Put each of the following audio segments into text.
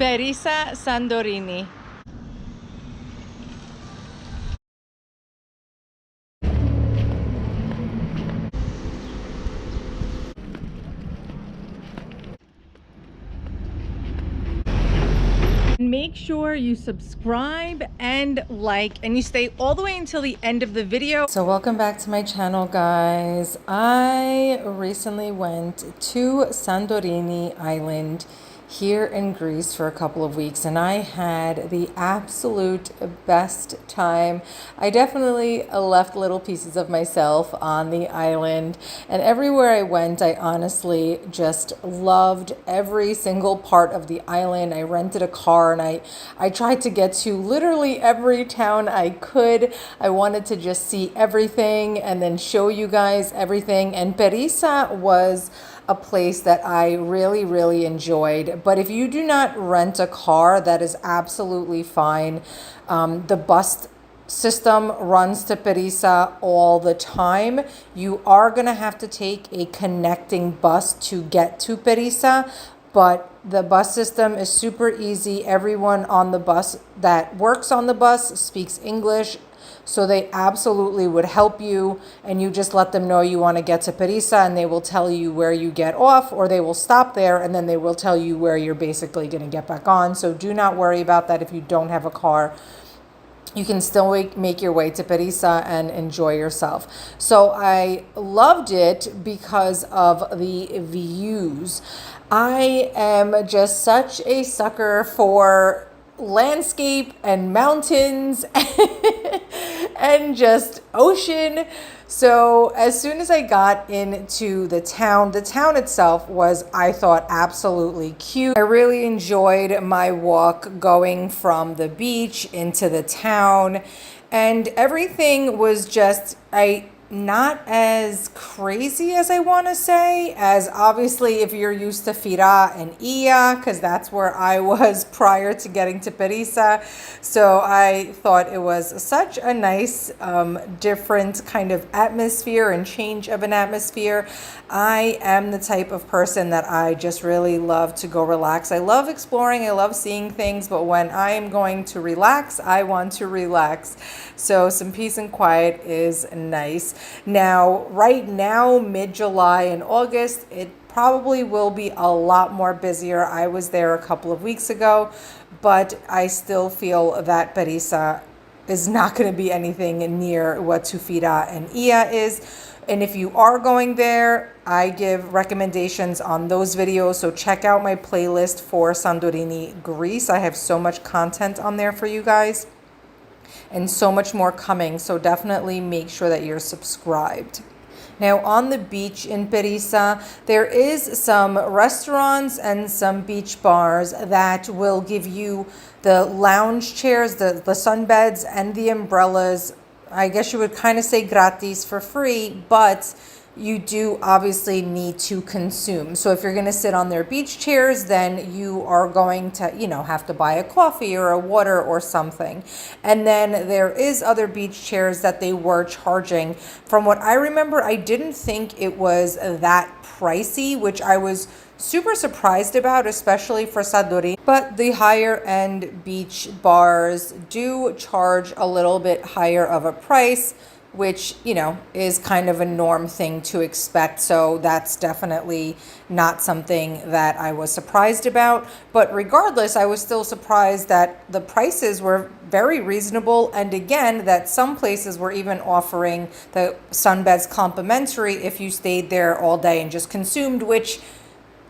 Perissa Santorini. Make sure you subscribe and like, and you stay all the way until the end of the video. So welcome back to my channel, guys. I recently went to Santorini Island here in Greece for a couple of weeks, and I had the absolute best time. I definitely left little pieces of myself on the island, and everywhere I went, I honestly just loved every single part of the island. I rented a car and I tried to get to literally every town I could. I wanted to just see everything and then show you guys everything, and Perissa was a place that I really, really enjoyed. But if you do not rent a car, that is absolutely fine. The bus system runs to Perissa all the time. You are going to have to take a connecting bus to get to Perissa, but the bus system is super easy. Everyone on the bus that works on the bus speaks English, so they absolutely would help you, and you just let them know you want to get to Perissa, and they will tell you where you get off, or they will stop there and then they will tell you where you're basically going to get back on. So do not worry about that if you don't have a car. You can still make your way to Perissa and enjoy yourself. So I loved it because of the views. I am just such a sucker for landscape and mountains and just ocean. So as soon as I got into the town itself was, I thought, absolutely cute. I really enjoyed my walk going from the beach into the town, and everything was just not as crazy as I want to say, as obviously if you're used to Flea and Ia, because that's where I was prior to getting to Perissa. So I thought it was such a nice different kind of atmosphere and change of an atmosphere. I am the type of person that I just really love to go relax. I love exploring, I love seeing things, but when I am going to relax, I want to relax. So some peace and quiet is nice. Now, right now, mid-July and August, it probably will be a lot more busier. I was there a couple of weeks ago, but I still feel that Perissa is not going to be anything near what Flea and Ia is. And if you are going there, I give recommendations on those videos. So check out my playlist for Santorini, Greece. I have so much content on there for you guys, and so much more coming. So definitely make sure that you're subscribed. Now, on the beach in Perissa, there is some restaurants and some beach bars that will give you the lounge chairs, the sunbeds, and the umbrellas. I guess you would kind of say gratis, for free, but you do obviously need to consume. So if you're going to sit on their beach chairs, then you are going to, have to buy a coffee or a water or something. And then there is other beach chairs that they were charging. From what I remember, I didn't think it was that pricey, which I was super surprised about, especially for Santorini. But the higher end beach bars do charge a little bit higher of a price, which, is kind of a norm thing to expect. So that's definitely not something that I was surprised about. But regardless, I was still surprised that the prices were very reasonable. And again, that some places were even offering the sunbeds complimentary if you stayed there all day and just consumed, which,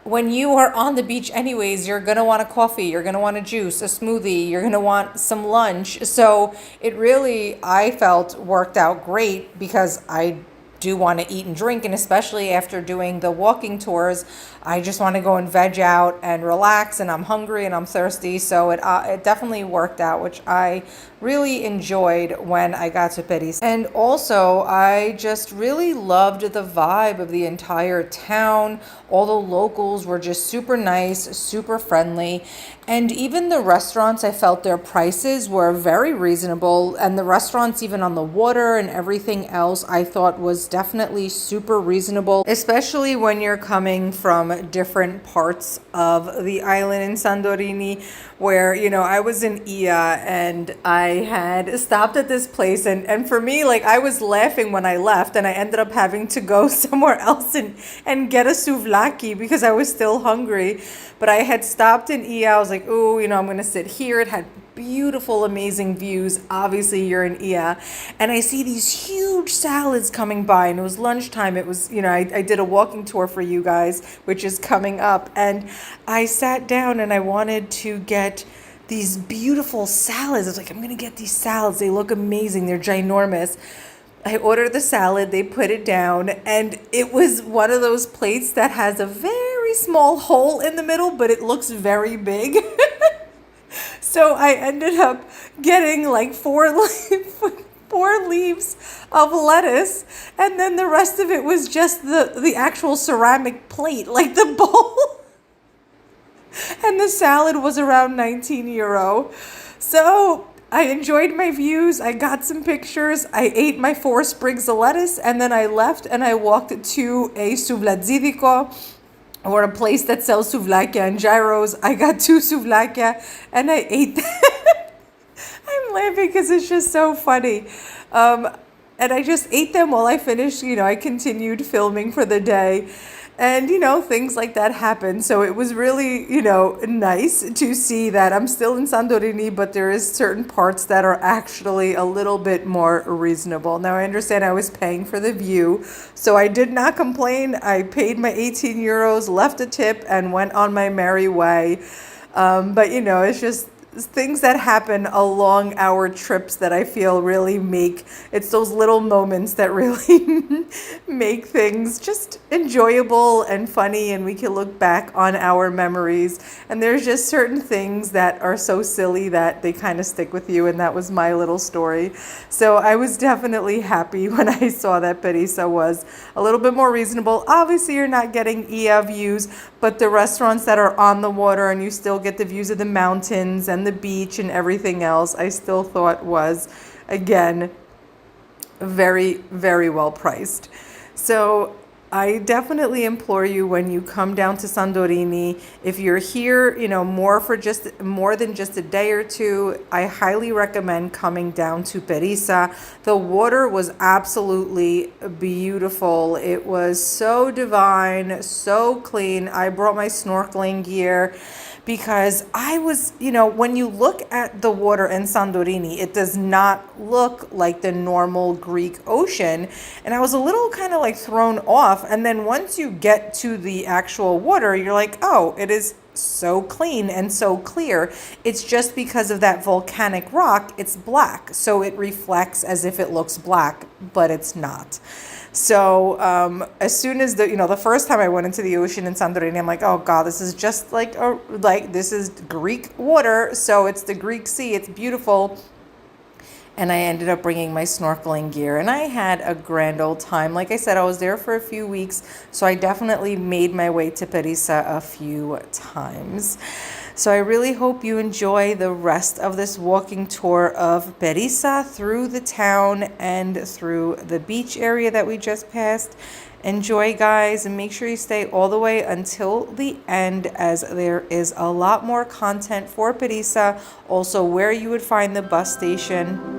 when you are on the beach anyways, you're going to want a coffee, you're going to want a juice, a smoothie, you're going to want some lunch. So it really, I felt, worked out great, because I do want to eat and drink, and especially after doing the walking tours, I just want to go and veg out and relax, and I'm hungry and I'm thirsty. So it definitely worked out, which I really enjoyed when I got to Perissa. And also, I just really loved the vibe of the entire town. All the locals were just super nice, super friendly. And even the restaurants, I felt their prices were very reasonable. And the restaurants, even on the water and everything else, I thought was definitely super reasonable, especially when you're coming from from different parts of the island in Santorini, where, you know, I was in Ia and I had stopped at this place, and for me, like, I was laughing when I left, and I ended up having to go somewhere else and get a souvlaki because I was still hungry. But I had stopped in Ia. I was like, oh, you know, I'm gonna sit here. It had beautiful, amazing views. Obviously, you're in Ia. And I see these huge salads coming by, and it was lunchtime. It was, you know, I did a walking tour for you guys, which is coming up. And I sat down and I wanted to get these beautiful salads. I was like, I'm going to get these salads. They look amazing. They're ginormous. I ordered the salad, they put it down, and it was one of those plates that has a very small hole in the middle, but it looks very big. So I ended up getting like four leaves of lettuce, and then the rest of it was just the actual ceramic plate, like the bowl. And the salad was around 19 euro. So I enjoyed my views. I got some pictures. I ate my 4 sprigs of lettuce, and then I left and I walked to a souvlaki, or a place that sells souvlakia and gyros. I got 2 souvlakia and I ate them. I'm laughing because it's just so funny. And I just ate them while I finished. You know, I continued filming for the day. And, you know, things like that happen. So it was really, you know, nice to see that I'm still in Santorini, but there is certain parts that are actually a little bit more reasonable. Now, I understand I was paying for the view, so I did not complain. I paid my 18 euros, left a tip, and went on my merry way. But, you know, it's just things that happen along our trips that I feel really it's those little moments that really make things just enjoyable and funny, and we can look back on our memories. And there's just certain things that are so silly that they kind of stick with you, and that was my little story. So I was definitely happy when I saw that Perissa was a little bit more reasonable. Obviously, you're not getting Ia views, but the restaurants that are on the water and you still get the views of the mountains and the beach and everything else, I still thought was, again, very, very well priced. So I definitely implore you, when you come down to Santorini, if you're here, you know, more than just a day or two, I highly recommend coming down to Perissa. The water was absolutely beautiful. It was so divine, so clean. I brought my snorkeling gear because I was, you know, when you look at the water in Santorini, it does not look like the normal Greek Ocean. And I was a little kind of like thrown off. And then once you get to the actual water, you're like, oh, it is so clean and so clear. It's just because of that volcanic rock, it's black. So it reflects as if it looks black, but it's not. So as soon as the first time I went into the ocean in Santorini, I'm like, oh God, this is just like this is Greek water. So it's the Greek Sea. It's beautiful. And I ended up bringing my snorkeling gear, and I had a grand old time. Like I said, I was there for a few weeks, so I definitely made my way to Perissa a few times. So I really hope you enjoy the rest of this walking tour of Perissa, through the town and through the beach area that we just passed. Enjoy, guys, and make sure you stay all the way until the end, as there is a lot more content for Perissa, also where you would find the bus station.